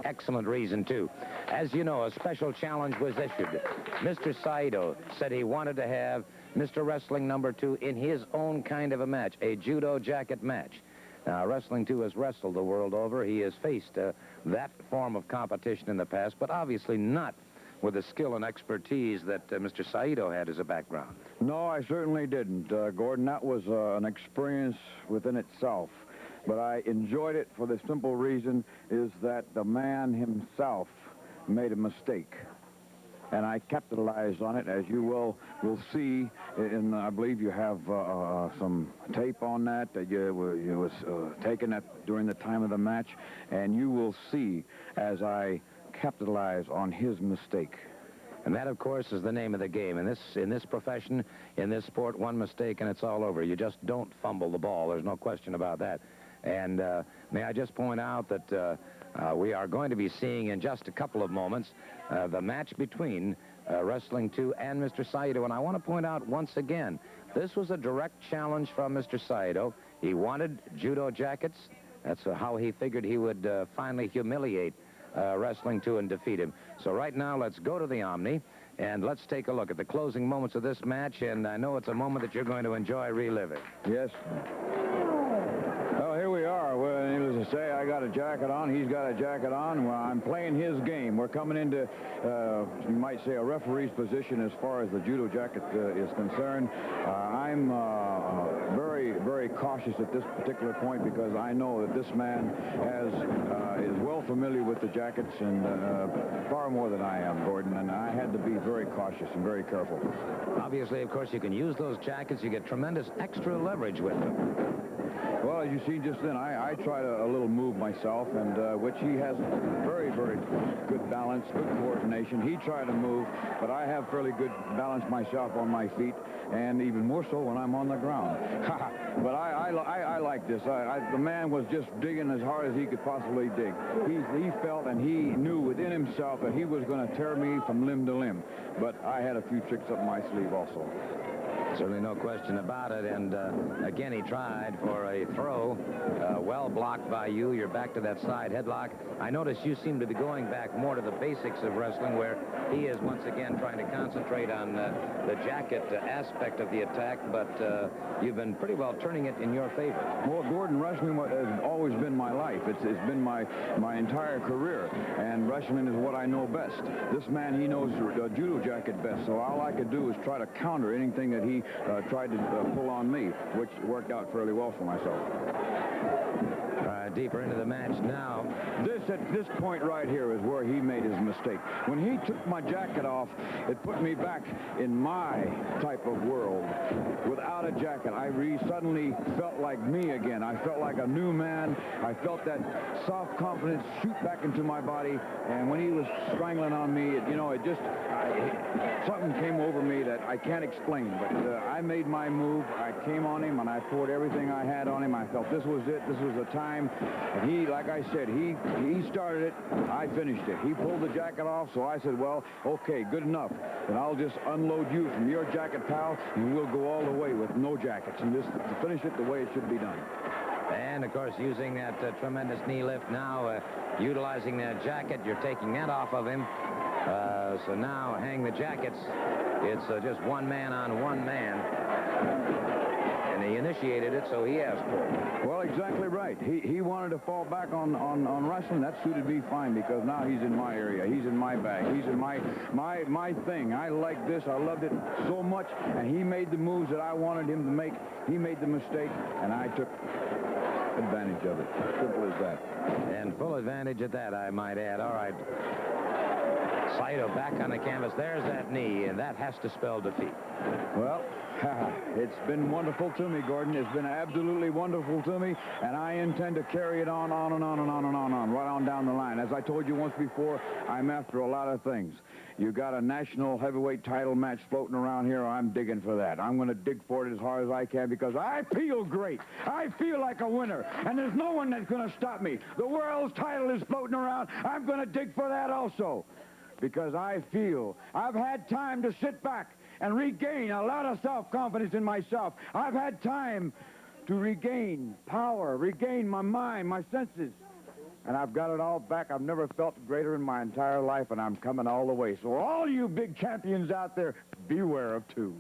excellent reason, too. As you know, a special challenge was issued. Mr. Saito said he wanted to have Mr. Wrestling number 2 in his own kind of a match, a judo jacket match. Now, Wrestling 2 has wrestled the world over. He has faced that form of competition in the past, but obviously not with the skill and expertise that Mr. Saito had as a background. No, I certainly didn't, Gordon. That was an experience within itself. But I enjoyed it for the simple reason is that the man himself made a mistake. And I capitalized on it, as you will see. I believe you have some tape on that it was taken during the time of the match. And you will see as I capitalize on his mistake. And that, of course, is the name of the game. In this profession, in this sport, one mistake and it's all over. You just don't fumble the ball. There's no question about that. And may I just point out that we are going to be seeing in just a couple of moments the match between Wrestling 2 and Mr. Saito. And I want to point out once again, this was a direct challenge from Mr. Saito. He wanted judo jackets. That's how he figured he would finally humiliate Wrestling 2 and defeat him. So right now, let's go to the Omni, and let's take a look at the closing moments of this match, and I know it's a moment that you're going to enjoy reliving. Yes. Well, here we are. Well, needless to say, I got a jacket on. He's got a jacket on. Well, I'm playing his game. We're coming into, you might say, a referee's position as far as the judo jacket is concerned. I'm very, very cautious at this particular point because I know that this man is well familiar with the jackets and far more than I am, Gordon, and I had to be very cautious and very careful. Obviously, of course, you can use those jackets. You get tremendous extra leverage with them. Well, as you see just then, I tried a little move myself, and which he has very, very good balance, good coordination. He tried to move, but I have fairly good balance myself on my feet, and even more so when I'm on the ground. But I like this. The man was just digging as hard as he could possibly dig. He felt and he knew within himself that he was going to tear me from limb to limb. But I had a few tricks up my sleeve also. Certainly no question about it. And again, he tried for a throw. Well blocked by you. You're back to that side headlock. I notice you seem to be going back more to the basics of wrestling, where he is once again trying to concentrate on the jacket aspect of the attack, but you've been pretty well turning it in your favor. Well, Gordon, wrestling has always been my life. It's been my entire career, and wrestling is what I know best. This man, he knows the judo jacket best, so all I could do is try to counter anything that he tried to pull on me, which worked out fairly well for myself. Deeper into the match now. At this point right here is where he made his mistake. When he took my jacket off, it put me back in my type of world. Without a jacket, I suddenly felt like me again. I felt like a new man. I felt that soft confidence shoot back into my body. And when he was strangling on me, something came over me that I can't explain. But I made my move. I came on him, and I poured everything I had on him. I felt this was it. This was the time. And he, like I said, he started it. I finished it. He pulled the jacket off, so I said, well, okay, good enough. And I'll just unload you from your jacket, pal, and we'll go all the way with no jackets and just finish it the way it should be done. And, of course, using that tremendous knee lift now, utilizing that jacket, you're taking that off of him. So now, hang the jackets. It's just one man on one man. And he initiated it, so he has pulled. Well, exactly right. He wanted to fall back on wrestling. That suited me fine because now he's in my area. He's in my bag. He's in my thing. I like this. I loved it so much, and he made the moves that I wanted him to make. He made the mistake, and I took advantage of it. Simple as that. And full advantage at that, I might add. All right. Saito back on the canvas. There's that knee, and that has to spell defeat. Well, it's been wonderful to me, Gordon. It's been absolutely wonderful to me, and I intend to carry it on and on and on and on, right on down the line. As I told you once before, I'm after a lot of things. You got a national heavyweight title match floating around here, I'm digging for that. I'm going to dig for it as hard as I can because I feel great. I feel like a winner, and there's no one that's going to stop me. The world's title is floating around. I'm going to dig for that also because I feel I've had time to sit back and regain a lot of self-confidence in myself. I've had time to regain power, regain my mind, my senses. and I've got it all back. I've never felt greater in my entire life, and I'm coming all the way. So all you big champions out there, beware of two.